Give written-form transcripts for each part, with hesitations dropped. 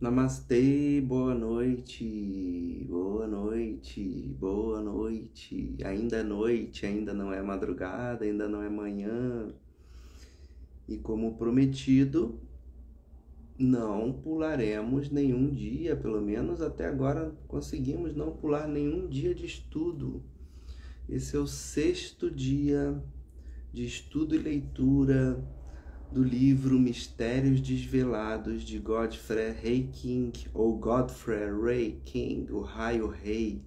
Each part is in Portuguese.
Namastê, boa noite, boa noite, boa noite. Ainda é noite, ainda não é madrugada, ainda não é manhã. E como prometido, não pularemos nenhum dia, pelo menos até agora conseguimos não pular nenhum dia de estudo. Esse é o 6º dia de estudo e leitura do livro Mistérios Desvelados de Godfrey Ray King, ou Godfrey Ray King, o Raio Rei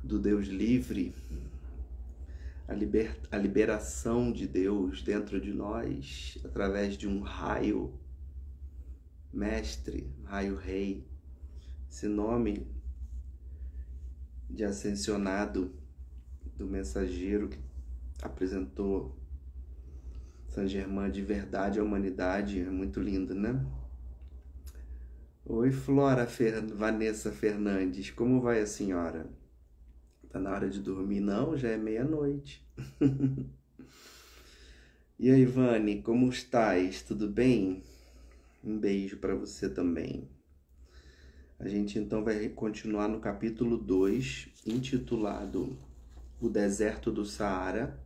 do Deus Livre, a liberação de Deus dentro de nós através de um raio mestre, Raio Rei. Esse nome de ascensionado do mensageiro que apresentou Saint Germain de verdade à humanidade, é muito lindo, né? Oi, Vanessa Fernandes, como vai a senhora? Tá na hora de dormir? Não, já é meia-noite. E aí, Vani, como estás? Tudo bem? Um beijo para você também. A gente então vai continuar no capítulo 2, intitulado O Deserto do Saara,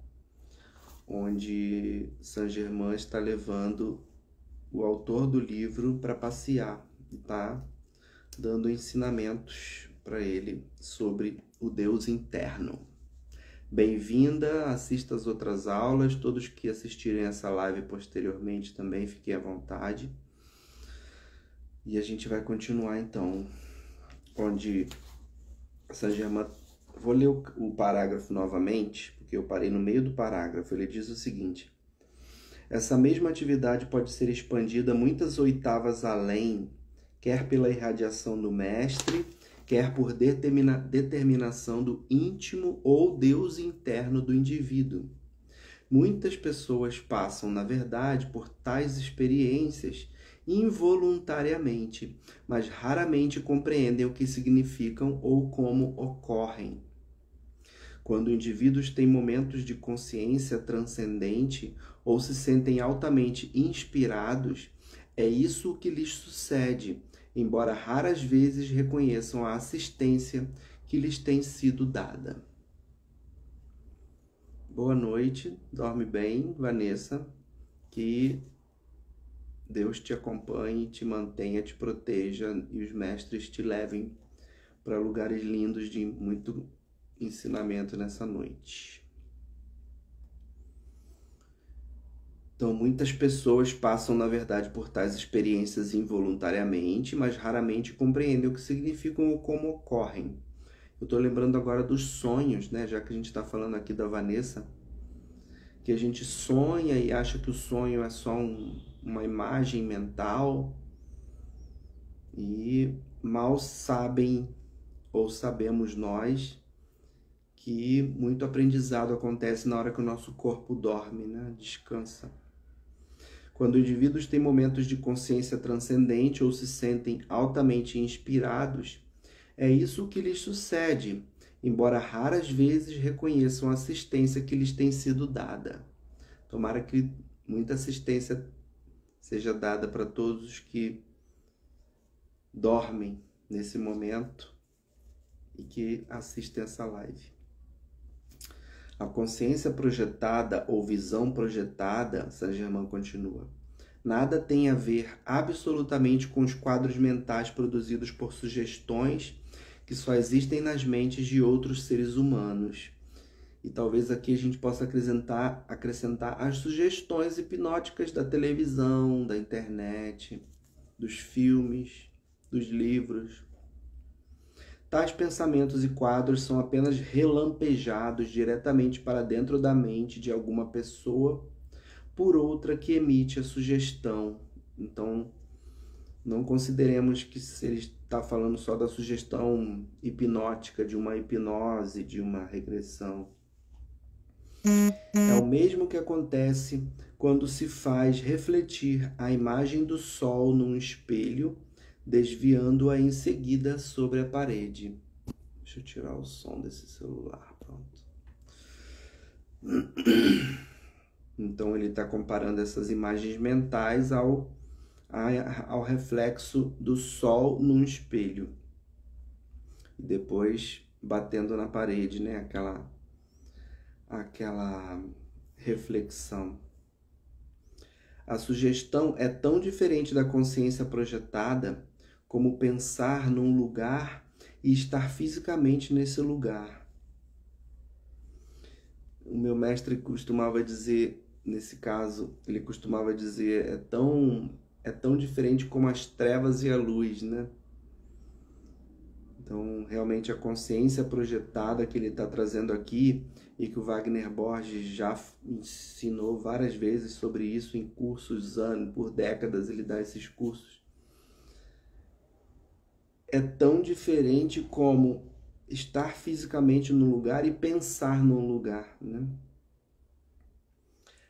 onde Saint Germain está levando o autor do livro para passear e está dando ensinamentos para ele sobre o Deus interno. Bem-vinda, assista as outras aulas, todos que assistirem essa live posteriormente também, fiquem à vontade. E a gente vai continuar então, onde Saint Germain... Vou ler o parágrafo novamente, porque eu parei no meio do parágrafo. Ele diz o seguinte: essa mesma atividade pode ser expandida muitas oitavas além, quer pela irradiação do mestre, quer por determinação do íntimo ou Deus interno do indivíduo. Muitas pessoas passam, na verdade, por tais experiências involuntariamente, mas raramente compreendem o que significam ou como ocorrem. Quando indivíduos têm momentos de consciência transcendente ou se sentem altamente inspirados, é isso que lhes sucede, embora raras vezes reconheçam a assistência que lhes tem sido dada. Boa noite, dorme bem, Vanessa, que Deus te acompanhe, te mantenha, te proteja e os mestres te levem para lugares lindos de muito ensinamento nessa noite. Então, muitas pessoas passam, na verdade, por tais experiências involuntariamente, mas raramente compreendem o que significam ou como ocorrem. Eu estou lembrando agora dos sonhos, né? Já que a gente está falando aqui da Vanessa, que a gente sonha e acha que o sonho é só uma imagem mental, e mal sabem ou sabemos nós que muito aprendizado acontece na hora que o nosso corpo dorme, né? Descansa. Quando indivíduos têm momentos de consciência transcendente ou se sentem altamente inspirados, é isso que lhes sucede, embora raras vezes reconheçam a assistência que lhes tem sido dada. Tomara que muita assistência seja dada para todos os que dormem nesse momento e que assistem essa live. A consciência projetada ou visão projetada, Saint Germain continua, nada tem a ver absolutamente com os quadros mentais produzidos por sugestões que só existem nas mentes de outros seres humanos. E talvez aqui a gente possa acrescentar as sugestões hipnóticas da televisão, da internet, dos filmes, dos livros. Tais pensamentos e quadros são apenas relampejados diretamente para dentro da mente de alguma pessoa por outra que emite a sugestão. Então, não consideremos que ele está falando só da sugestão hipnótica, de uma hipnose, de uma regressão. É o mesmo que acontece quando se faz refletir a imagem do sol num espelho, desviando-a em seguida sobre a parede. Deixa eu tirar o som desse celular, pronto. Então ele está comparando essas imagens mentais ao ao reflexo do sol num espelho. E depois batendo na parede, né? Aquela reflexão. A sugestão é tão diferente da consciência projetada como pensar num lugar e estar fisicamente nesse lugar. O meu mestre costumava dizer, nesse caso, ele costumava dizer, é tão diferente como as trevas e a luz, né? Então, realmente, a consciência projetada que ele está trazendo aqui, e que o Wagner Borges já ensinou várias vezes sobre isso em cursos, por décadas ele dá esses cursos, é tão diferente como estar fisicamente num lugar e pensar num lugar, né?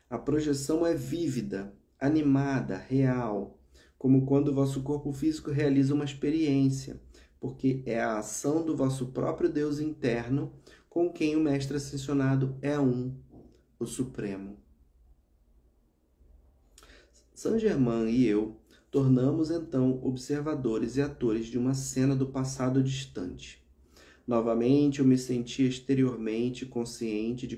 A projeção é vívida, animada, real, como quando o vosso corpo físico realiza uma experiência, porque é a ação do vosso próprio Deus interno com quem o Mestre Ascensionado é um, o Supremo. Saint Germain e eu tornamos então observadores e atores de uma cena do passado distante. Novamente eu me senti exteriormente consciente do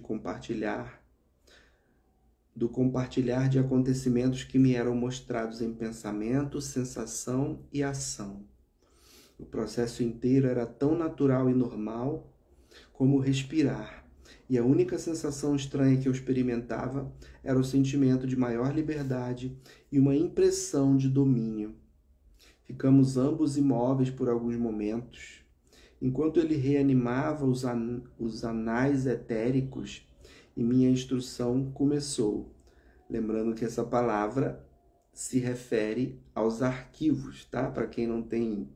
compartilhar de acontecimentos que me eram mostrados em pensamento, sensação e ação. O processo inteiro era tão natural e normal como respirar, e a única sensação estranha que eu experimentava era o sentimento de maior liberdade e uma impressão de domínio. Ficamos ambos imóveis por alguns momentos. Enquanto ele reanimava os anais etéricos, e minha instrução começou. Lembrando que essa palavra se refere aos arquivos, tá? Para quem não tem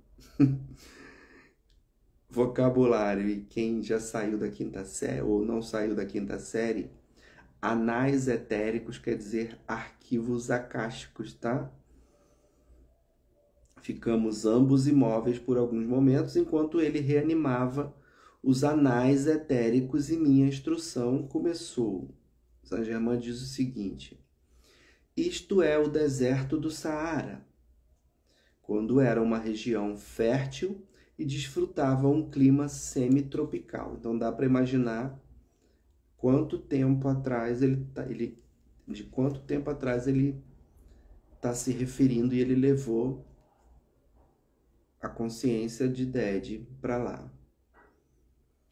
vocabulário e quem já saiu da quinta série ou não saiu da quinta série, anais etéricos quer dizer arquivos acásticos, tá? Ficamos ambos imóveis por alguns momentos enquanto ele reanimava os anais etéricos e minha instrução começou. Saint Germain diz o seguinte: isto é o deserto do Saara, quando era uma região fértil e desfrutava um clima semi-tropical. Então dá para imaginar quanto tempo atrás de quanto tempo atrás ele está se referindo, e ele levou a consciência de Dede para lá.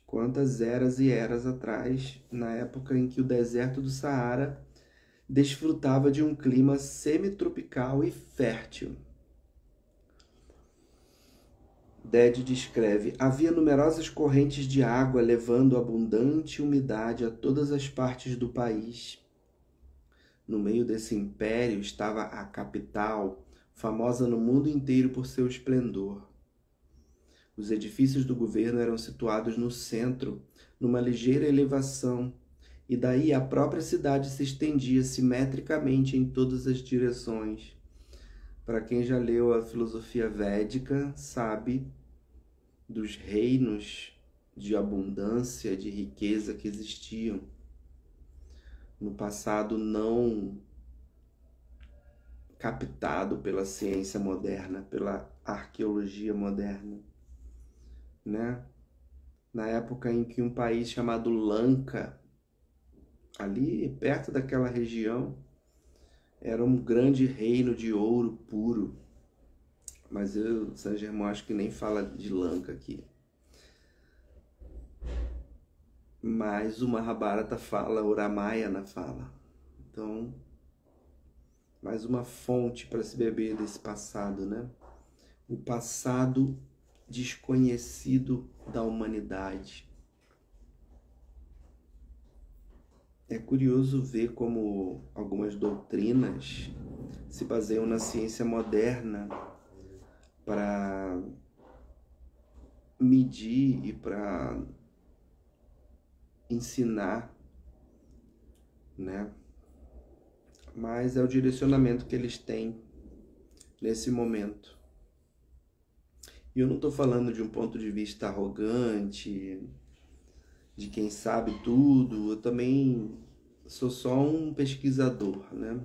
Quantas eras e eras atrás, na época em que o deserto do Saara desfrutava de um clima semi-tropical e fértil. Dede descreve: havia numerosas correntes de água levando abundante umidade a todas as partes do país. No meio desse império estava a capital, famosa no mundo inteiro por seu esplendor. Os edifícios do governo eram situados no centro, numa ligeira elevação, e daí a própria cidade se estendia simetricamente em todas as direções. Para quem já leu a filosofia védica, sabe dos reinos de abundância, de riqueza que existiam no passado não captado pela ciência moderna, pela arqueologia moderna, né? Na época em que um país chamado Lanka, ali perto daquela região, era um grande reino de ouro puro. Mas Saint Germain acho que nem fala de Lanka aqui. Mas o Mahabharata fala, o Ramayana fala. Então, mais uma fonte para se beber desse passado, né? O passado desconhecido da humanidade. É curioso ver como algumas doutrinas se baseiam na ciência moderna para medir e para ensinar, né? Mas é o direcionamento que eles têm nesse momento. E eu não estou falando de um ponto de vista arrogante, de quem sabe tudo. Eu também sou só um pesquisador, né?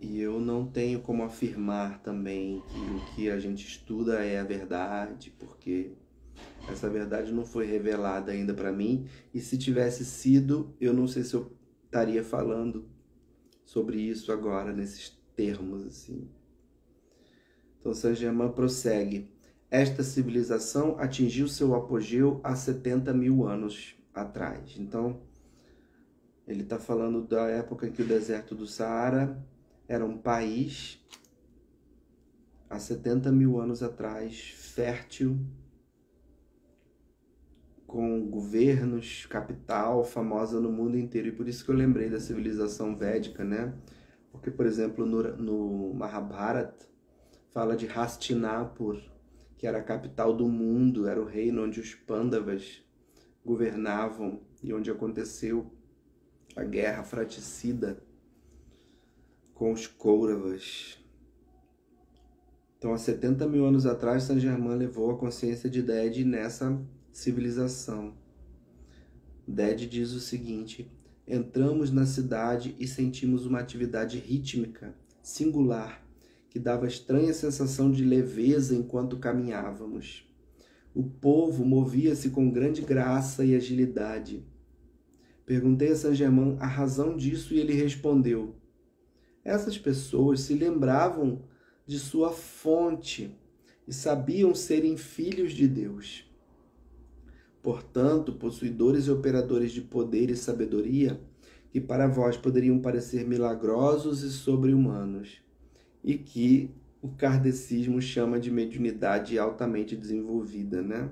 E eu não tenho como afirmar também que o que a gente estuda é a verdade, porque essa verdade não foi revelada ainda para mim. E se tivesse sido, eu não sei se eu estaria falando sobre isso agora, nesses termos assim. Então Saint-Germain prossegue. Esta civilização atingiu seu apogeu há 70 mil anos atrás. Então, ele está falando da época em que o deserto do Saara era um país, há 70 mil anos atrás, fértil, com governos, capital, famosa no mundo inteiro. E por isso que eu lembrei da civilização védica, né? Porque, por exemplo, no Mahabharata, fala de Hastinapur, que era a capital do mundo, era o reino onde os Pandavas governavam e onde aconteceu a guerra fratricida com os Kauravas. Então, há 70 mil anos atrás, Saint-Germain levou a consciência de Dede nessa civilização. Dede diz o seguinte: entramos na cidade e sentimos uma atividade rítmica, singular, que dava estranha sensação de leveza enquanto caminhávamos. O povo movia-se com grande graça e agilidade. Perguntei a Saint-Germain a razão disso e ele respondeu: essas pessoas se lembravam de sua fonte e sabiam serem filhos de Deus. Portanto, possuidores e operadores de poder e sabedoria, que para vós poderiam parecer milagrosos e sobre-humanos, e que o kardecismo chama de mediunidade altamente desenvolvida, né?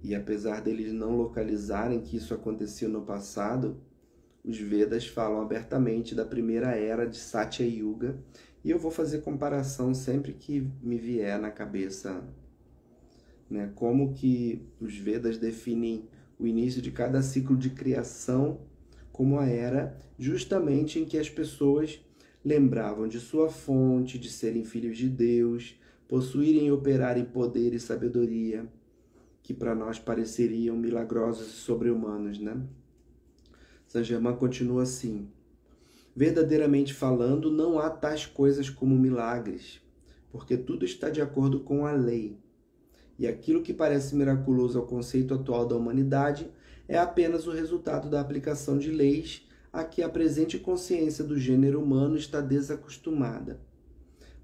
E apesar deles não localizarem que isso acontecia no passado, os Vedas falam abertamente da primeira era de Satya Yuga, e eu vou fazer comparação sempre que me vier na cabeça, né? Como que os Vedas definem o início de cada ciclo de criação como a era justamente em que as pessoas lembravam de sua fonte, de serem filhos de Deus, possuírem e operarem poder e sabedoria, que para nós pareceriam milagrosos e sobre-humanos, né? Saint-Germain continua assim: verdadeiramente falando, não há tais coisas como milagres, porque tudo está de acordo com a lei. E aquilo que parece miraculoso ao conceito atual da humanidade é apenas o resultado da aplicação de leis a que a presente consciência do gênero humano está desacostumada,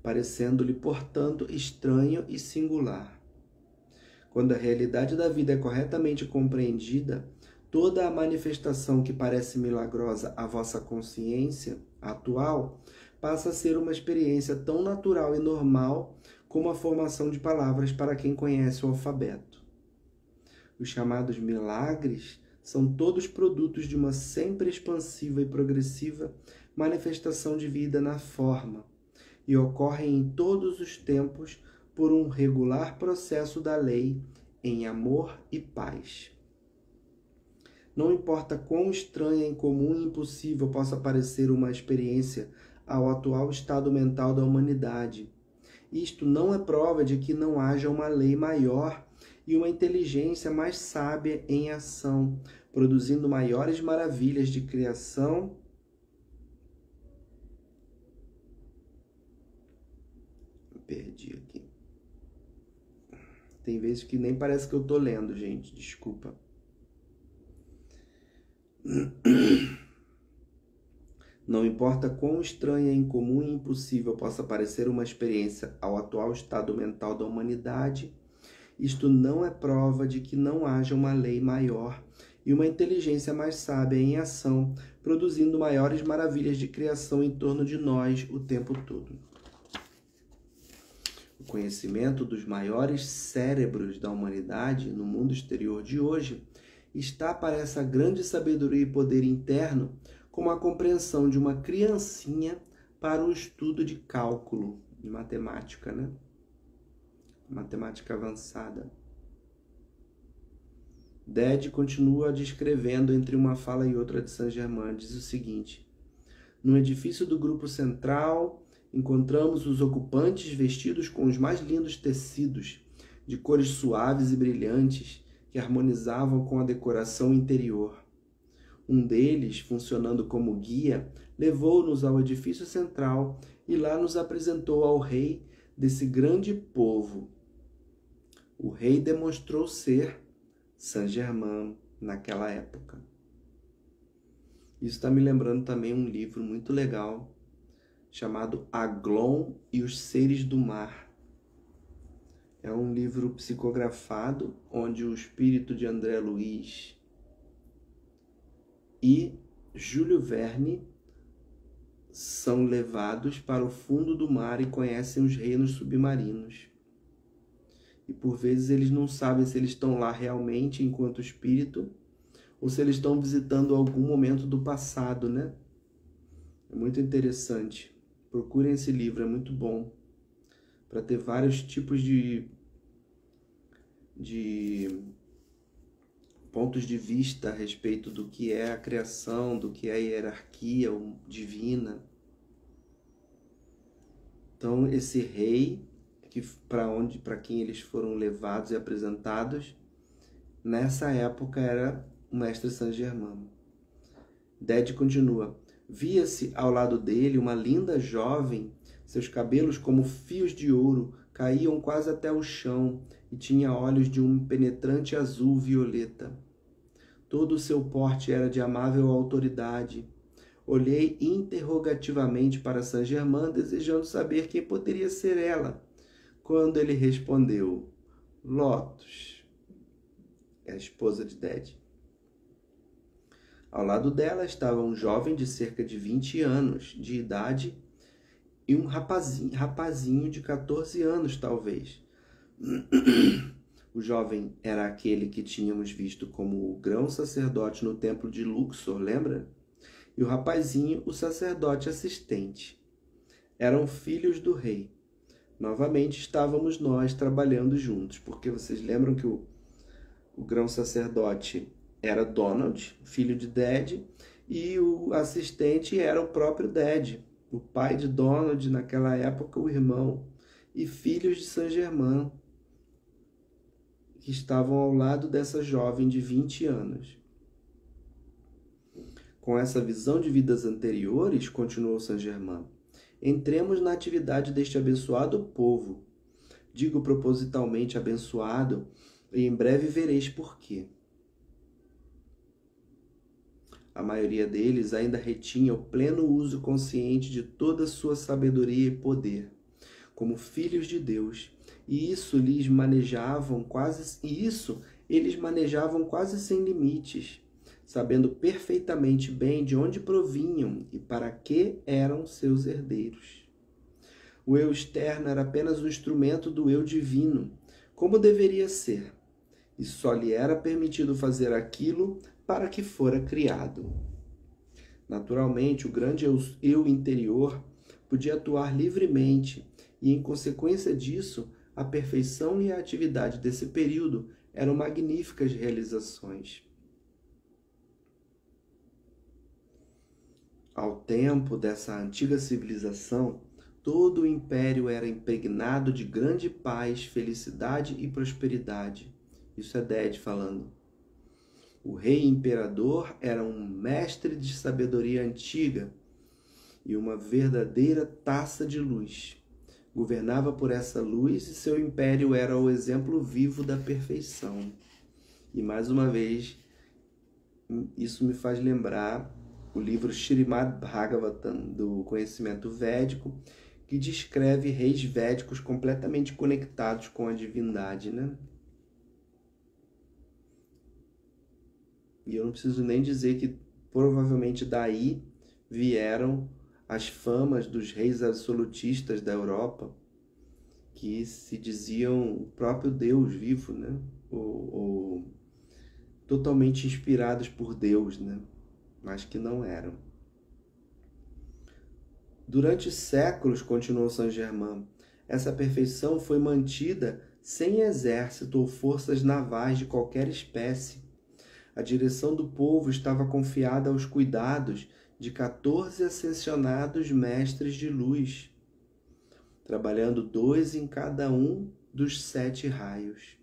parecendo-lhe, portanto, estranho e singular. Quando a realidade da vida é corretamente compreendida, toda a manifestação que parece milagrosa à vossa consciência atual passa a ser uma experiência tão natural e normal como a formação de palavras para quem conhece o alfabeto. Os chamados milagres são todos produtos de uma sempre expansiva e progressiva manifestação de vida na forma e ocorrem em todos os tempos por um regular processo da lei em amor e paz. Não importa quão estranha, incomum e impossível possa parecer uma experiência ao atual estado mental da humanidade, isto não é prova de que não haja uma lei maior e uma inteligência mais sábia em ação, produzindo maiores maravilhas de criação perdi aqui. Tem vezes que nem parece que eu tô lendo, gente, desculpa. Não importa quão estranha, incomum e impossível possa parecer uma experiência ao atual estado mental da humanidade, isto não é prova de que não haja uma lei maior e uma inteligência mais sábia em ação, produzindo maiores maravilhas de criação em torno de nós o tempo todo. O conhecimento dos maiores cérebros da humanidade no mundo exterior de hoje está para essa grande sabedoria e poder interno como a compreensão de uma criancinha para o estudo de cálculo, de matemática, né? Matemática avançada. Dede continua descrevendo entre uma fala e outra de Saint-Germain, diz o seguinte: no edifício do grupo central, encontramos os ocupantes vestidos com os mais lindos tecidos, de cores suaves e brilhantes, que harmonizavam com a decoração interior. Um deles, funcionando como guia, levou-nos ao edifício central e lá nos apresentou ao rei desse grande povo. O rei demonstrou ser Saint-Germain naquela época. Isso está me lembrando também um livro muito legal chamado Aglon e os Seres do Mar. É um livro psicografado onde o espírito de André Luiz e Júlio Verne são levados para o fundo do mar e conhecem os reinos submarinos. E por vezes eles não sabem se eles estão lá realmente enquanto espírito ou se eles estão visitando algum momento do passado, né? É muito interessante. Procurem esse livro, é muito bom. Para ter vários tipos de pontos de vista a respeito do que é a criação, do que é a hierarquia divina. Então, esse rei, para quem eles foram levados e apresentados, nessa época era o mestre Saint-Germain. Ded continua. Via-se ao lado dele uma linda jovem, seus cabelos como fios de ouro caíam quase até o chão e tinha olhos de um penetrante azul violeta. Todo o seu porte era de amável autoridade. Olhei interrogativamente para Saint-Germain, desejando saber quem poderia ser ela, quando ele respondeu: Lotus, é a esposa de Ded. Ao lado dela estava um jovem de cerca de 20 anos de idade e um rapazinho de 14 anos, talvez. O jovem era aquele que tínhamos visto como o grão-sacerdote no templo de Luxor, lembra? E o rapazinho, o sacerdote assistente. Eram filhos do rei. Novamente estávamos nós trabalhando juntos, porque vocês lembram que o grão-sacerdote era Donald, filho de Ded, e o assistente era o próprio Ded, o pai de Donald, naquela época o irmão, e filhos de Saint-Germain, que estavam ao lado dessa jovem de 20 anos. Com essa visão de vidas anteriores, continuou Saint-Germain, entremos na atividade deste abençoado povo. Digo propositalmente abençoado, e em breve vereis por quê. A maioria deles ainda retinha o pleno uso consciente de toda a sua sabedoria e poder, como filhos de Deus, e isso eles manejavam quase sem limites, sabendo perfeitamente bem de onde provinham e para que eram seus herdeiros. O eu externo era apenas um instrumento do eu divino, como deveria ser, e só lhe era permitido fazer aquilo para que fora criado. Naturalmente, o grande eu interior podia atuar livremente, e em consequência disso, a perfeição e a atividade desse período eram magníficas realizações. Ao tempo dessa antiga civilização, todo o império era impregnado de grande paz, felicidade e prosperidade. Isso é Ded falando. O rei imperador era um mestre de sabedoria antiga e uma verdadeira taça de luz. Governava por essa luz e seu império era o exemplo vivo da perfeição. E mais uma vez, isso me faz lembrar o livro Srimad Bhagavatam, do conhecimento védico, que descreve reis védicos completamente conectados com a divindade, né? E eu não preciso nem dizer que provavelmente daí vieram as famas dos reis absolutistas da Europa, que se diziam o próprio Deus vivo, né? Ou totalmente inspirados por Deus, né? Mas que não eram. Durante séculos, continuou Saint-Germain, essa perfeição foi mantida sem exército ou forças navais de qualquer espécie. A direção do povo estava confiada aos cuidados de 14 ascensionados mestres de luz, trabalhando 2 em cada um dos 7 raios.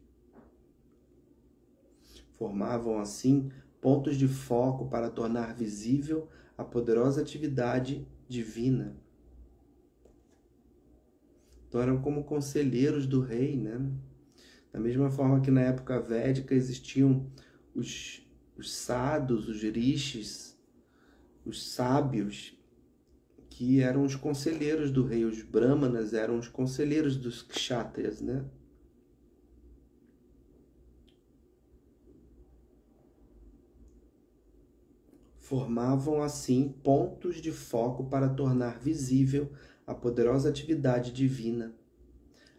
Formavam, assim, pontos de foco para tornar visível a poderosa atividade divina. Então eram como conselheiros do rei, né? Da mesma forma que na época védica existiam os sadhus, os rishis, os sábios, que eram os conselheiros do rei. Os brahmanas eram os conselheiros dos kshatriyas, né? Formavam assim pontos de foco para tornar visível a poderosa atividade divina.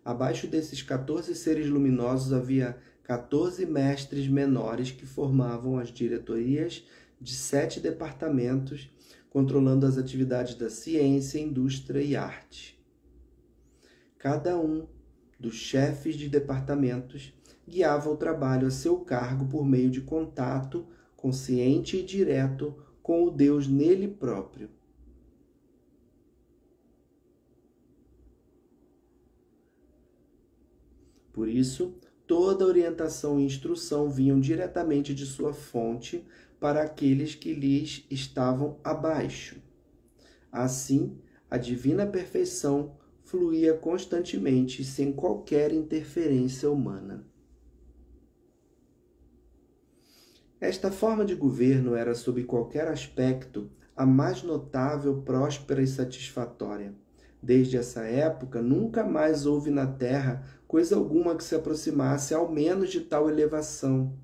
Abaixo desses 14 seres luminosos havia 14 mestres menores que formavam as diretorias de 7 departamentos, controlando as atividades da ciência, indústria e arte. Cada um dos chefes de departamentos guiava o trabalho a seu cargo por meio de contato consciente e direto com o Deus nele próprio. Por isso, toda orientação e instrução vinham diretamente de sua fonte para aqueles que lhes estavam abaixo. Assim, a divina perfeição fluía constantemente, sem qualquer interferência humana. Esta forma de governo era, sob qualquer aspecto, a mais notável, próspera e satisfatória. Desde essa época, nunca mais houve na Terra coisa alguma que se aproximasse ao menos de tal elevação.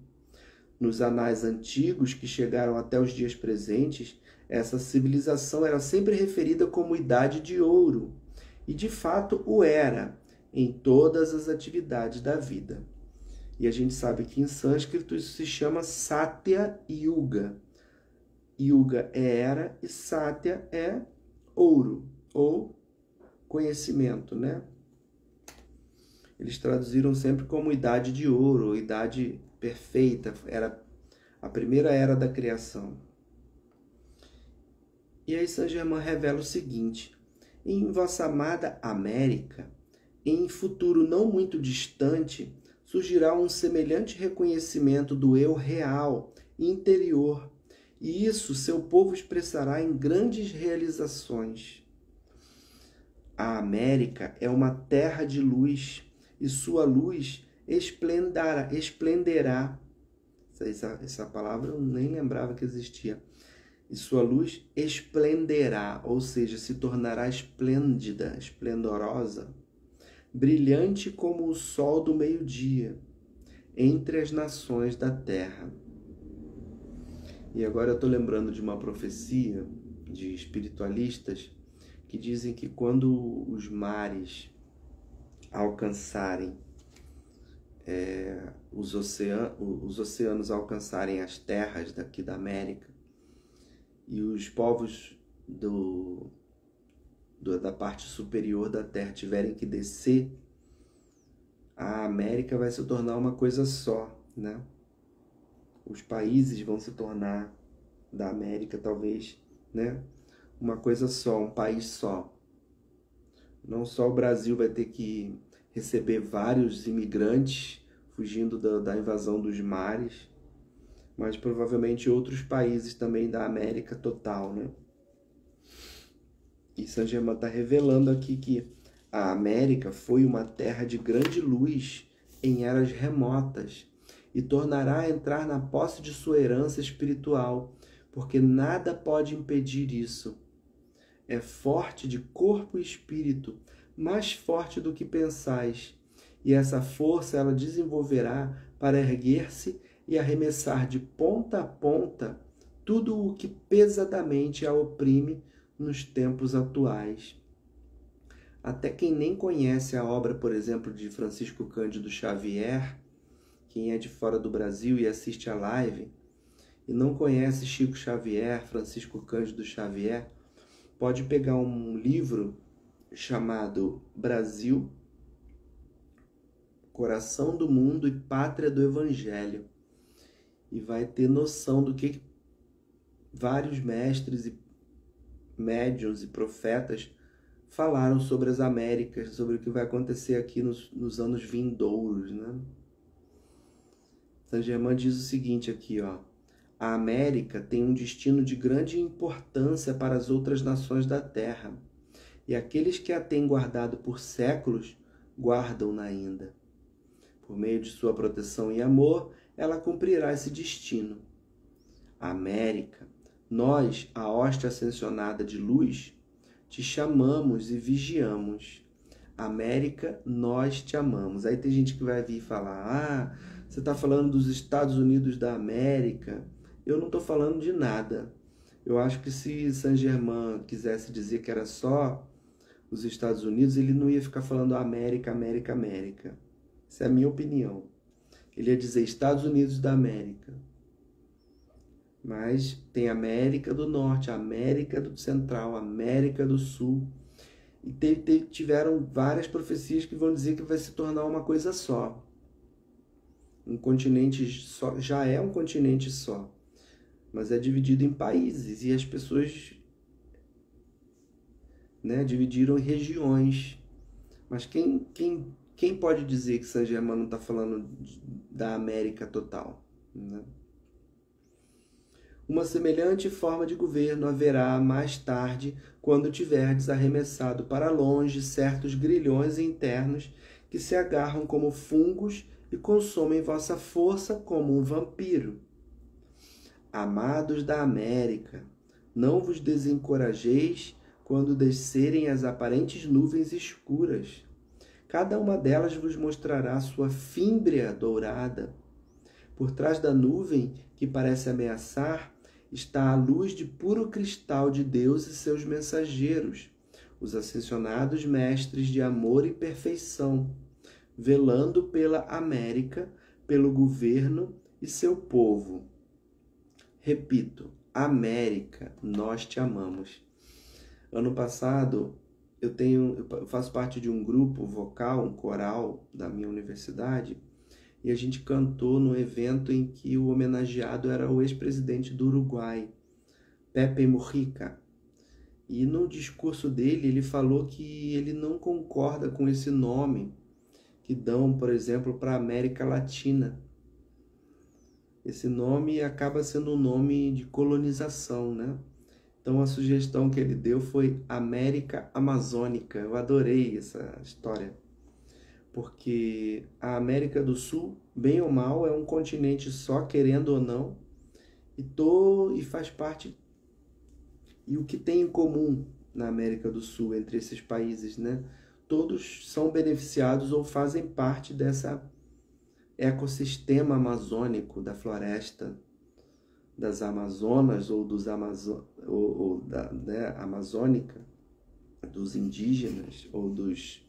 Nos anais antigos que chegaram até os dias presentes, essa civilização era sempre referida como Idade de Ouro, e de fato o era em todas as atividades da vida. E a gente sabe que em sânscrito isso se chama Satya Yuga. Yuga é era e Satya é ouro, ou conhecimento, né? Eles traduziram sempre como Idade de Ouro, ou Idade Perfeita. Era a primeira era da criação. E aí Saint-Germain revela o seguinte: em vossa amada América, em futuro não muito distante, surgirá um semelhante reconhecimento do eu real, interior, e isso seu povo expressará em grandes realizações. A América é uma terra de luz, e sua luz esplenderá. Essa palavra eu nem lembrava que existia. E sua luz esplenderá, ou seja, se tornará esplêndida, esplendorosa, brilhante como o sol do meio-dia, entre as nações da terra. E agora eu estou lembrando de uma profecia de espiritualistas que dizem que quando os mares alcançarem, os oceanos alcançarem as terras daqui da América, e os povos da parte superior da Terra tiverem que descer, a América vai se tornar uma coisa só, né? Os países vão se tornar da América, talvez, né? Uma coisa só, um país só. Não só o Brasil vai ter que receber vários imigrantes fugindo da invasão dos mares, mas provavelmente outros países também da América total, né? E Saint-Germain está revelando aqui que a América foi uma terra de grande luz em eras remotas e tornará a entrar na posse de sua herança espiritual, porque nada pode impedir isso. É forte de corpo e espírito, mais forte do que pensais, e essa força ela desenvolverá para erguer-se e arremessar de ponta a ponta tudo o que pesadamente a oprime nos tempos atuais. Até quem nem conhece a obra, por exemplo, de Francisco Cândido Xavier, quem é de fora do Brasil e assiste a live, e não conhece Chico Xavier, Francisco Cândido Xavier, pode pegar um livro chamado Brasil, Coração do Mundo e Pátria do Evangelho, e vai ter noção do que vários mestres e médiuns e profetas falaram sobre as Américas, sobre o que vai acontecer aqui nos anos vindouros, né? Saint-Germain diz o seguinte aqui, ó: A América tem um destino de grande importância para as outras nações da Terra, e aqueles que a têm guardado por séculos, guardam-na ainda. Por meio de sua proteção e amor, ela cumprirá esse destino. A América, nós, a hoste ascensionada de luz, te chamamos e vigiamos. América, nós te amamos. Aí tem gente que vai vir falar, você está falando dos Estados Unidos da América. Eu não estou falando de nada. Eu acho que se Saint-Germain quisesse dizer que era só os Estados Unidos, ele não ia ficar falando América, América, América. Essa é a minha opinião. Ele ia dizer Estados Unidos da América. Mas tem América do Norte, América do Central, América do Sul. E tiveram várias profecias que vão dizer que vai se tornar uma coisa só. Um continente só, já é um continente só, mas é dividido em países e as pessoas, né, dividiram em regiões. Mas quem pode dizer que Saint-Germain não está falando da América total, né? Uma semelhante forma de governo haverá mais tarde, quando tiverdes arremessado para longe certos grilhões internos que se agarram como fungos e consomem vossa força como um vampiro. Amados da América, não vos desencorajeis quando descerem as aparentes nuvens escuras. Cada uma delas vos mostrará sua fímbria dourada. Por trás da nuvem que parece ameaçar, está a luz de puro cristal de Deus e seus mensageiros, os ascensionados mestres de amor e perfeição, velando pela América, pelo governo e seu povo. Repito, América, nós te amamos. Ano passado, eu faço parte de um grupo vocal, um coral da minha universidade, e a gente cantou no evento em que o homenageado era o ex-presidente do Uruguai, Pepe Mujica. E no discurso dele, ele falou que ele não concorda com esse nome que dão, por exemplo, para a América Latina. Esse nome acaba sendo um nome de colonização, né? Então a sugestão que ele deu foi América Amazônica. Eu adorei essa história, porque a América do Sul, bem ou mal, é um continente só, querendo ou não, e faz parte. E o que tem em comum na América do Sul entre esses países, né? Todos são beneficiados ou fazem parte dessa ecossistema amazônico da floresta das Amazonas ou da amazônica, dos indígenas ou dos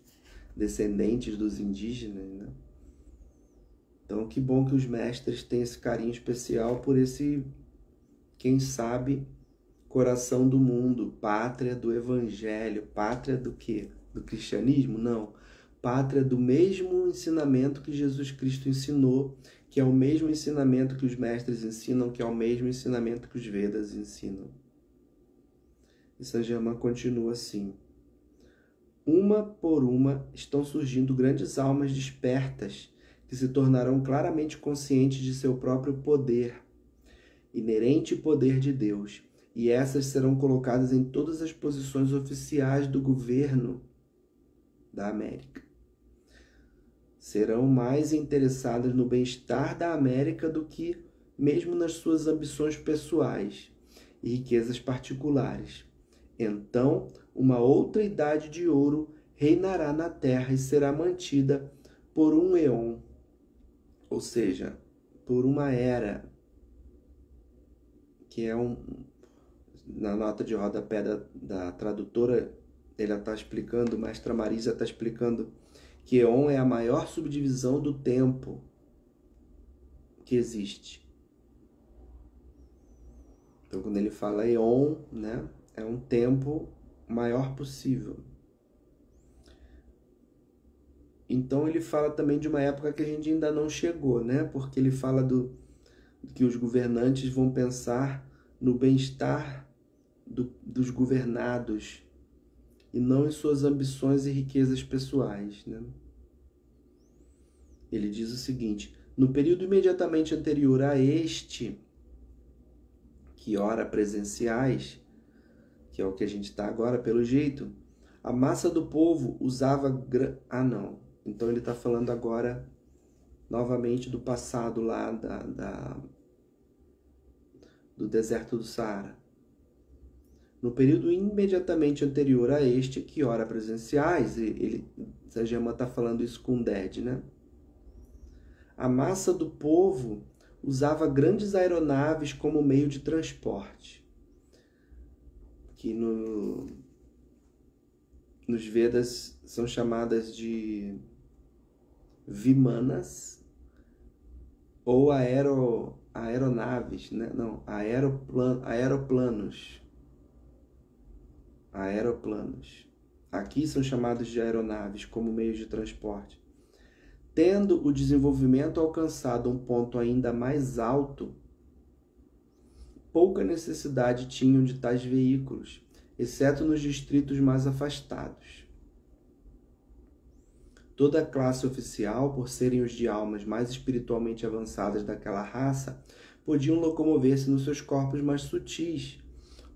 descendentes dos indígenas, né? Então, que bom que os mestres têm esse carinho especial por esse, quem sabe, coração do mundo, pátria do evangelho. Pátria do quê? Do cristianismo? Não. Pátria do mesmo ensinamento que Jesus Cristo ensinou, que é o mesmo ensinamento que os mestres ensinam, que é o mesmo ensinamento que os Vedas ensinam. E Saint-Germain continua assim: uma por uma estão surgindo grandes almas despertas que se tornarão claramente conscientes de seu próprio poder, inerente poder de Deus, e essas serão colocadas em todas as posições oficiais do governo da América. Serão mais interessadas no bem-estar da América do que mesmo nas suas ambições pessoais e riquezas particulares. Então, uma outra idade de ouro reinará na terra e será mantida por um éon, ou seja, por uma era, que é na nota de rodapé da tradutora, ela está explicando, Mestra Marisa está explicando que éon é a maior subdivisão do tempo que existe. Então, quando ele fala éon, né, é um tempo maior possível. Então, ele fala também de uma época que a gente ainda não chegou, né? Porque ele fala que os governantes vão pensar no bem-estar dos governados e não em suas ambições e riquezas pessoais, né? Ele diz o seguinte: no período imediatamente anterior a este, que ora presenciais, que é o que a gente está agora, pelo jeito, a massa do povo usava... não. Então ele está falando agora, novamente, do passado lá do deserto do Saara. No período imediatamente anterior a este, que ora presenciais, Saint-Germain está falando isso com Ded, né? A massa do povo usava grandes aeronaves como meio de transporte, que nos Vedas são chamadas de vimanas ou aeronaves, né? Não, aeroplanos. Aqui são chamados de aeronaves como meios de transporte. Tendo o desenvolvimento alcançado um ponto ainda mais alto, pouca necessidade tinham de tais veículos, exceto nos distritos mais afastados. Toda a classe oficial, por serem os de almas mais espiritualmente avançadas daquela raça, podiam locomover-se nos seus corpos mais sutis,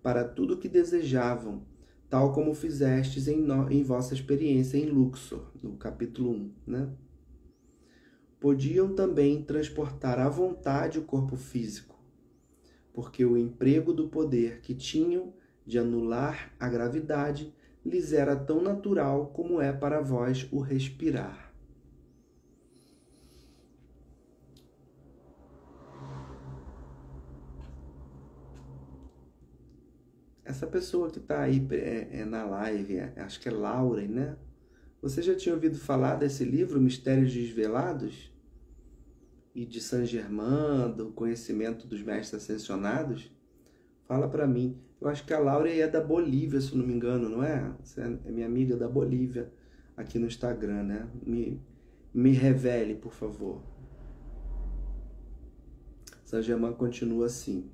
para tudo o que desejavam, tal como fizestes em vossa experiência em Luxor, no capítulo 1, né? Podiam também transportar à vontade o corpo físico, porque o emprego do poder que tinham de anular a gravidade lhes era tão natural como é para vós o respirar. Essa pessoa que está aí na live, acho que é Lauren, né? Você já tinha ouvido falar desse livro, Mistérios Desvelados? E de Saint-Germain, do conhecimento dos mestres ascensionados? Fala para mim. Eu acho que a Laura é da Bolívia, se eu não me engano, não é? Você é minha amiga da Bolívia aqui no Instagram, né? Me revele, por favor. Saint-Germain continua assim.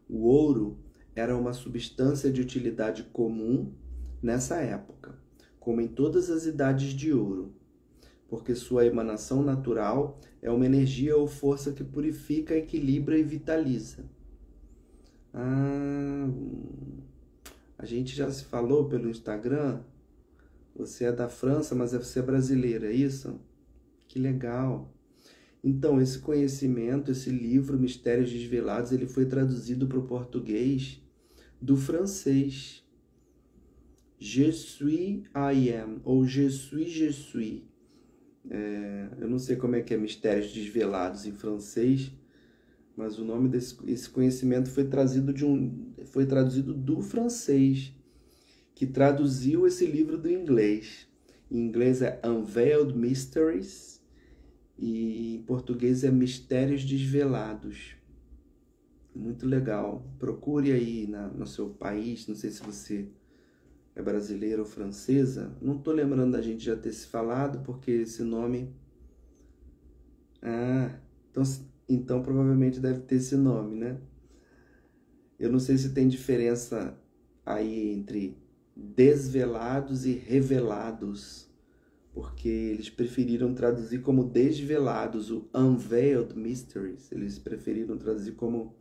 O ouro era uma substância de utilidade comum nessa época, como em todas as idades de ouro, porque sua emanação natural é uma energia ou força que purifica, equilibra e vitaliza. A gente já se falou pelo Instagram. Você é da França, mas você é brasileira, é isso? Que legal. Então, esse conhecimento, esse livro, Mistérios Desvelados, ele foi traduzido para o português do francês. Je suis, I am, ou je suis. Eu não sei como é que é Mistérios Desvelados em francês, mas o nome desse conhecimento foi traduzido do francês, que traduziu esse livro do inglês. Em inglês é Unveiled Mysteries e em português é Mistérios Desvelados. Muito legal. Procure aí no seu país, não sei se você é brasileira ou francesa. Não estou lembrando da gente já ter se falado, porque esse nome... Então provavelmente deve ter esse nome, né? Eu não sei se tem diferença aí entre desvelados e revelados, porque eles preferiram traduzir como desvelados, o Unveiled Mysteries. Eles preferiram traduzir como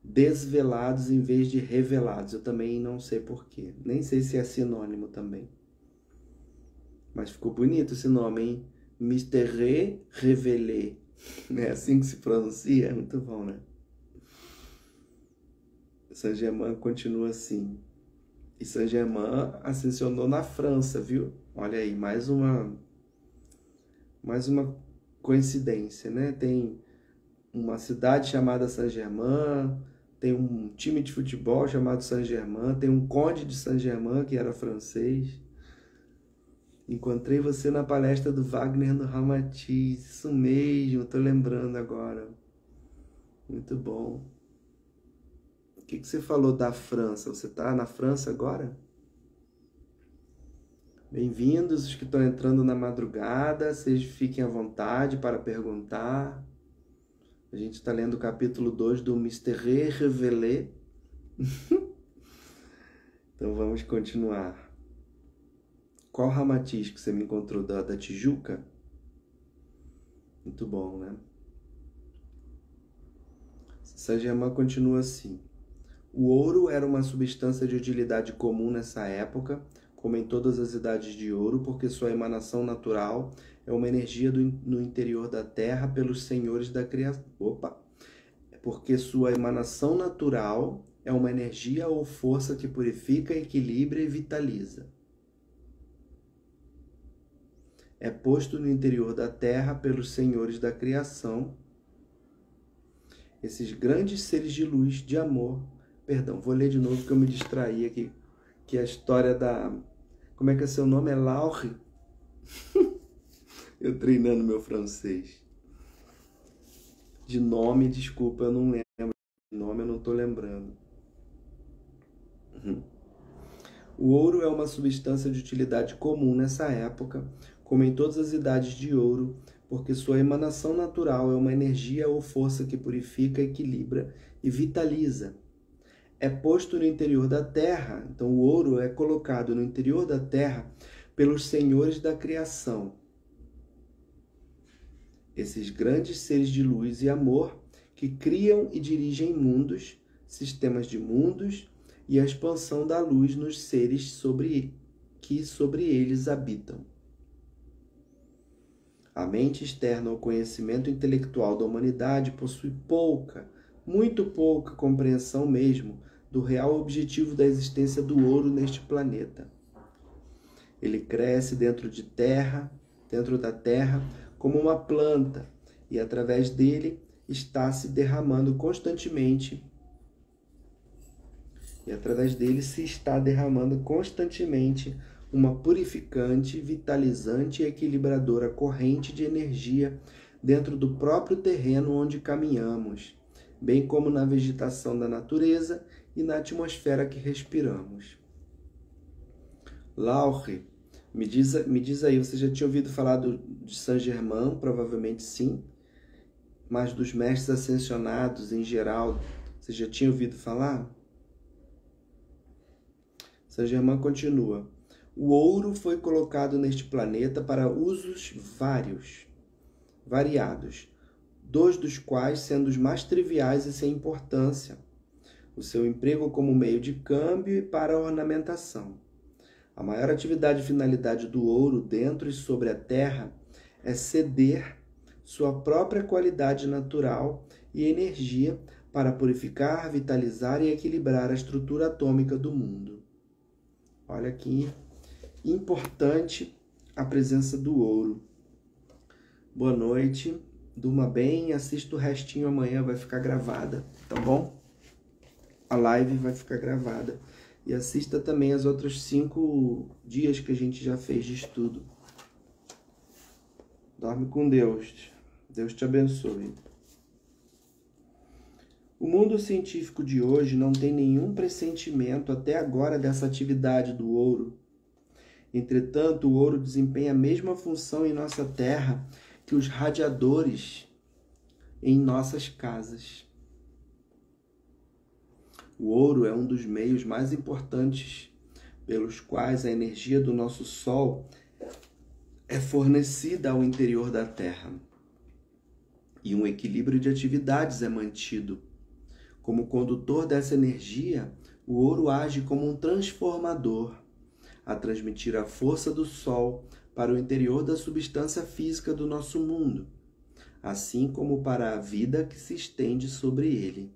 desvelados em vez de revelados. Eu também não sei porquê. Nem sei se é sinônimo também. Mas ficou bonito esse nome, hein? Mystère Révélé. É assim que se pronuncia? É muito bom, né? Saint-Germain continua assim. E Saint-Germain ascensionou na França, viu? Olha aí, mais uma coincidência, né? Tem uma cidade chamada Saint-Germain, tem um time de futebol chamado Saint-Germain, tem um conde de Saint-Germain que era francês. Encontrei você na palestra do Wagner no Ramatiz. Isso mesmo, tô lembrando agora. Muito bom. O que você falou da França? Você tá na França agora? Bem-vindos os que estão entrando na madrugada. Vocês fiquem à vontade para perguntar. A gente está lendo o capítulo 2 do Mystère Révélé. Então vamos continuar. Qual Ramatiz que você me encontrou? Da Tijuca? Muito bom, né? Saint-Germain continua assim: o ouro era uma substância de utilidade comum nessa época, como em todas as idades de ouro, porque sua emanação natural é uma energia no interior da terra pelos senhores da criação. Porque sua emanação natural é uma energia ou força que purifica, equilibra e vitaliza. É posto no interior da terra pelos senhores da criação, esses grandes seres de luz, de amor. Perdão, vou ler de novo porque eu me distraí aqui, que é a história da... Como é que é seu nome? É Laure? Eu treinando meu francês. De nome, desculpa, eu não lembro. De nome eu não estou lembrando. O ouro é uma substância de utilidade comum nessa época, como em todas as idades de ouro, porque sua emanação natural é uma energia ou força que purifica, equilibra e vitaliza. É posto no interior da terra, então o ouro é colocado no interior da terra pelos senhores da criação. Esses grandes seres de luz e amor que criam e dirigem mundos, sistemas de mundos e a expansão da luz nos seres que sobre eles habitam. A mente externa ao conhecimento intelectual da humanidade possui pouca, muito pouca compreensão mesmo do real objetivo da existência do ouro neste planeta. Ele cresce dentro da terra, como uma planta, e através dele está se derramando constantemente. Uma purificante, vitalizante e equilibradora corrente de energia dentro do próprio terreno onde caminhamos, bem como na vegetação da natureza e na atmosfera que respiramos. Laure, me diz aí, você já tinha ouvido falar de Saint-Germain? Provavelmente sim, mas dos mestres ascensionados em geral, você já tinha ouvido falar? Saint-Germain continua: o ouro foi colocado neste planeta para usos variados, dois dos quais sendo os mais triviais e sem importância: o seu emprego como meio de câmbio e para a ornamentação. A maior atividade e finalidade do ouro dentro e sobre a terra é ceder sua própria qualidade natural e energia para purificar, vitalizar e equilibrar a estrutura atômica do mundo. Olha que importante a presença do ouro. Boa noite, durma bem, assista o restinho amanhã, vai ficar gravada, tá bom? A live vai ficar gravada. E assista também as outros 5 dias que a gente já fez de estudo. Dorme com Deus. Deus te abençoe. O mundo científico de hoje não tem nenhum pressentimento até agora dessa atividade do ouro. Entretanto, o ouro desempenha a mesma função em nossa terra que os radiadores em nossas casas. O ouro é um dos meios mais importantes pelos quais a energia do nosso Sol é fornecida ao interior da Terra. E um equilíbrio de atividades é mantido. Como condutor dessa energia, o ouro age como um transformador, a transmitir a força do Sol para o interior da substância física do nosso mundo, assim como para a vida que se estende sobre ele.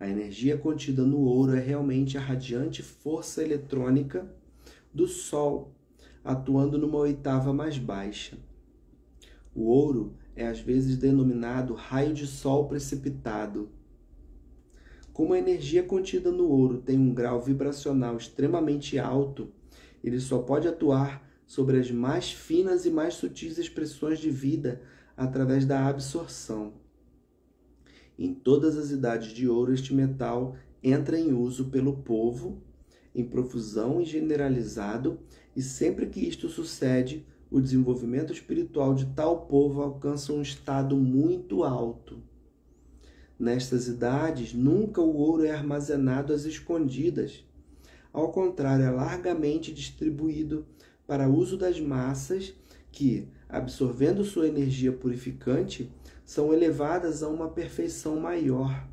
A energia contida no ouro é realmente a radiante força eletrônica do Sol, atuando numa oitava mais baixa. O ouro é às vezes denominado raio de sol precipitado. Como a energia contida no ouro tem um grau vibracional extremamente alto, ele só pode atuar sobre as mais finas e mais sutis expressões de vida através da absorção. Em todas as idades de ouro, este metal entra em uso pelo povo, em profusão e generalizado, e sempre que isto sucede, o desenvolvimento espiritual de tal povo alcança um estado muito alto. Nestas idades, nunca o ouro é armazenado às escondidas. Ao contrário, é largamente distribuído para uso das massas que, absorvendo sua energia purificante, são elevadas a uma perfeição maior.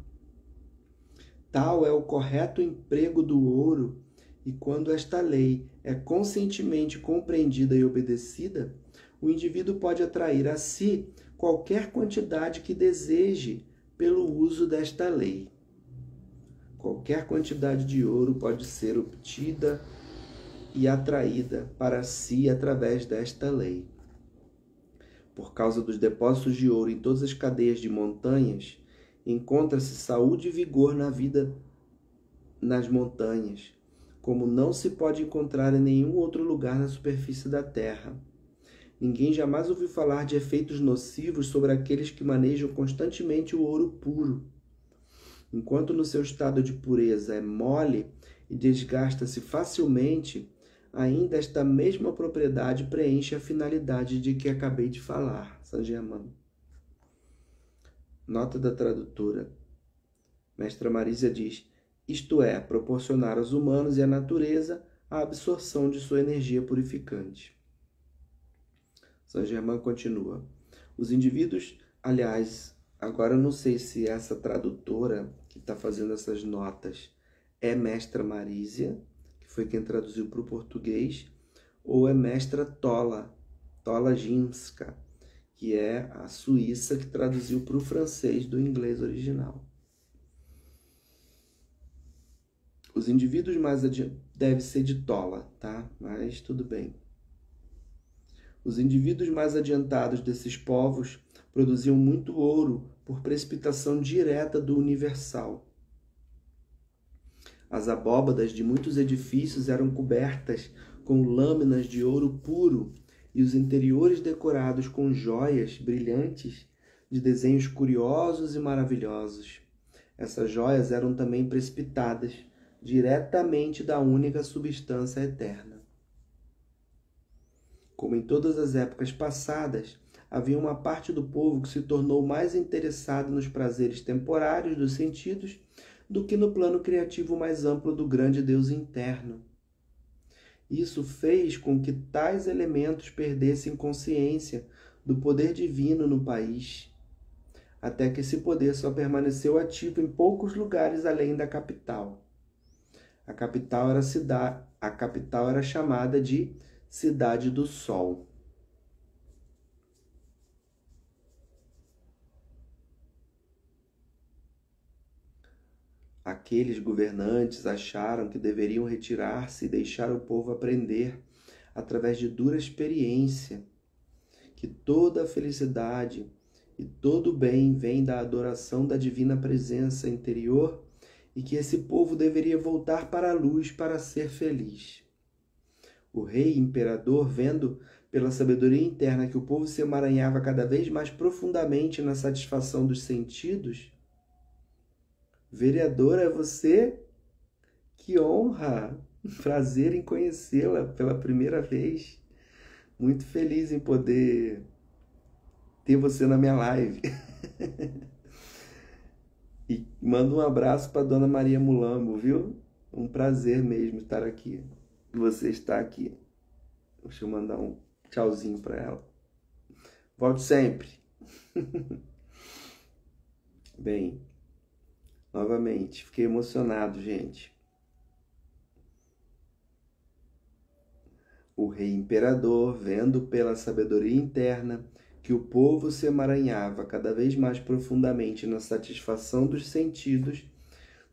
Tal é o correto emprego do ouro, e quando esta lei é conscientemente compreendida e obedecida, o indivíduo pode atrair a si qualquer quantidade que deseje pelo uso desta lei. Qualquer quantidade de ouro pode ser obtida e atraída para si através desta lei. Por causa dos depósitos de ouro em todas as cadeias de montanhas, encontra-se saúde e vigor na vida nas montanhas, como não se pode encontrar em nenhum outro lugar na superfície da terra. Ninguém jamais ouviu falar de efeitos nocivos sobre aqueles que manejam constantemente o ouro puro. Enquanto no seu estado de pureza é mole e desgasta-se facilmente, ainda esta mesma propriedade preenche a finalidade de que acabei de falar. Saint-Germain. Nota da tradutora. Mestra Marísia diz: isto é, proporcionar aos humanos e à natureza a absorção de sua energia purificante. Saint-Germain continua: os indivíduos, aliás, agora eu não sei se essa tradutora que está fazendo essas notas é Mestra Marísia, que foi quem traduziu para o português, ou é Mestra Tola Ginska, que é a suíça que traduziu para o francês do inglês original. Os indivíduos mais deve ser de Tola, tá? Mas tudo bem. Os indivíduos mais adiantados desses povos produziam muito ouro por precipitação direta do universal. As abóbadas de muitos edifícios eram cobertas com lâminas de ouro puro e os interiores decorados com joias brilhantes de desenhos curiosos e maravilhosos. Essas joias eram também precipitadas diretamente da única substância eterna. Como em todas as épocas passadas, havia uma parte do povo que se tornou mais interessada nos prazeres temporários dos sentidos do que no plano criativo mais amplo do grande Deus interno. Isso fez com que tais elementos perdessem consciência do poder divino no país, até que esse poder só permaneceu ativo em poucos lugares além da capital. A capital era chamada de Cidade do Sol. Aqueles governantes acharam que deveriam retirar-se e deixar o povo aprender, através de dura experiência, que toda a felicidade e todo o bem vem da adoração da divina presença interior e que esse povo deveria voltar para a luz para ser feliz. O rei imperador, vendo pela sabedoria interna que o povo se emaranhava cada vez mais profundamente na satisfação dos sentidos: vereadora, é você? Que honra! Prazer em conhecê-la pela primeira vez. Muito feliz em poder ter você na minha live. E mando um abraço para Dona Maria Mulambo, viu? Um prazer mesmo estar aqui. Você está aqui. Deixa eu mandar um tchauzinho para ela. Volte sempre. Bem, novamente, fiquei emocionado, gente. O rei imperador, vendo pela sabedoria interna que o povo se emaranhava cada vez mais profundamente na satisfação dos sentidos,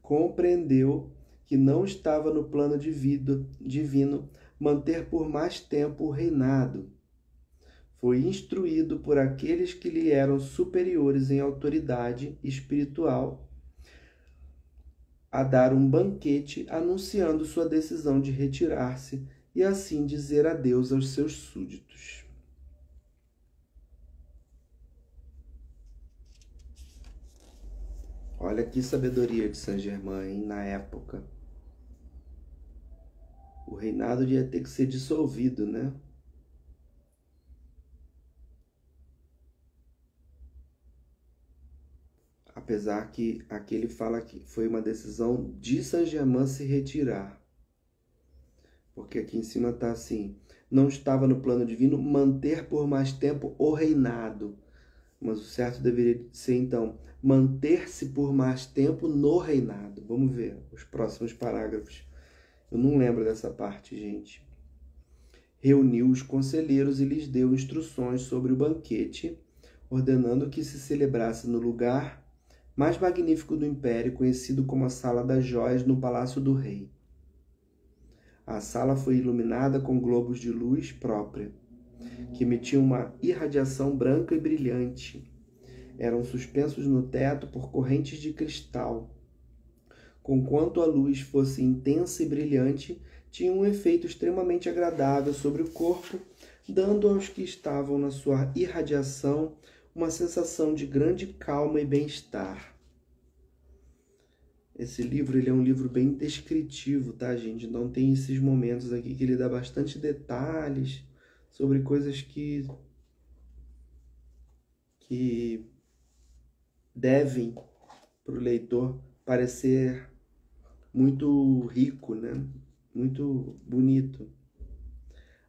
compreendeu que não estava no plano divino manter por mais tempo o reinado. Foi instruído por aqueles que lhe eram superiores em autoridade espiritual a dar um banquete anunciando sua decisão de retirar-se e assim dizer adeus aos seus súditos. Olha que sabedoria de Saint-Germain na época. O reinado ia ter que ser dissolvido, né? Apesar que aqui ele fala que foi uma decisão de Saint-Germain se retirar. Porque aqui em cima está assim: Não estava no plano divino manter por mais tempo o reinado. Mas o certo deveria ser, então, manter-se por mais tempo no reinado. Vamos ver os próximos parágrafos. Eu não lembro dessa parte, gente. Reuniu os conselheiros e lhes deu instruções sobre o banquete, ordenando que se celebrasse no lugar mais magnífico do império, conhecido como a Sala das Joias, no palácio do rei. A sala foi iluminada com globos de luz própria, que emitiam uma irradiação branca e brilhante. Eram suspensos no teto por correntes de cristal. Conquanto a luz fosse intensa e brilhante, tinha um efeito extremamente agradável sobre o corpo, dando aos que estavam na sua irradiação uma sensação de grande calma e bem-estar. Esse livro ele é um livro bem descritivo, tá, gente? Então tem esses momentos aqui que ele dá bastante detalhes sobre coisas que devem para o leitor parecer muito rico, né? Muito bonito.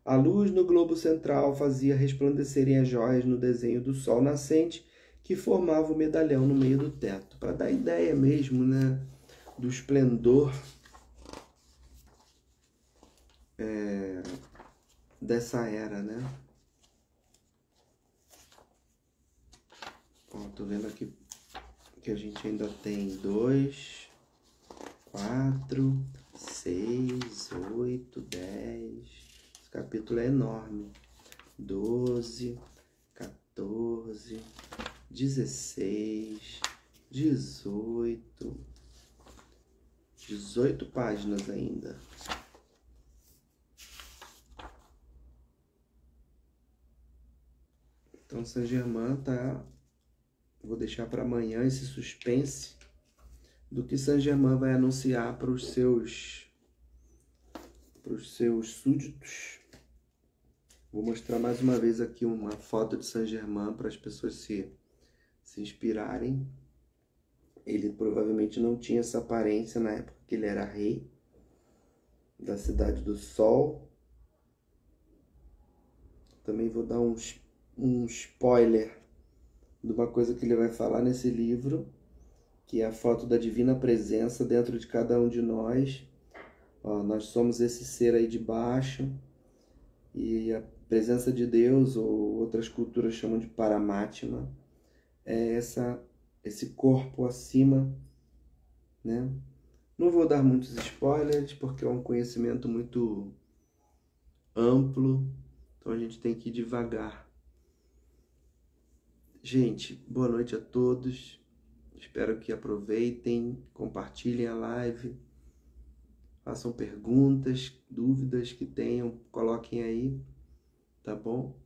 A luz no globo central fazia resplandecerem as joias no desenho do sol nascente que formava o medalhão no meio do teto, para dar ideia mesmo, né, do esplendor dessa era, né? Ó, tô vendo aqui que a gente ainda tem 2, 4, 6, 8, 10. Esse capítulo é enorme. 12, 14, 16, 18. 18 páginas ainda. Então, Saint-Germain tá... Vou deixar para amanhã esse suspense do que Saint-Germain vai anunciar para os seus súditos. Vou mostrar mais uma vez aqui uma foto de Saint-Germain para as pessoas se inspirarem. Ele provavelmente não tinha essa aparência na época que ele era rei da Cidade do Sol. Também vou dar um spoiler de uma coisa que ele vai falar nesse livro, que é a foto da divina presença dentro de cada um de nós. Ó, nós somos esse ser aí de baixo, e a presença de Deus, ou outras culturas chamam de Paramatma, é esse corpo acima, né? Não vou dar muitos spoilers, porque é um conhecimento muito amplo, então a gente tem que ir devagar. Gente, boa noite a todos. Espero que aproveitem, compartilhem a live, façam perguntas, dúvidas que tenham, coloquem aí, tá bom?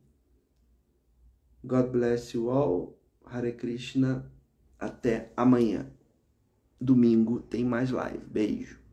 God bless you all. Hare Krishna. Até amanhã. Domingo tem mais live. Beijo.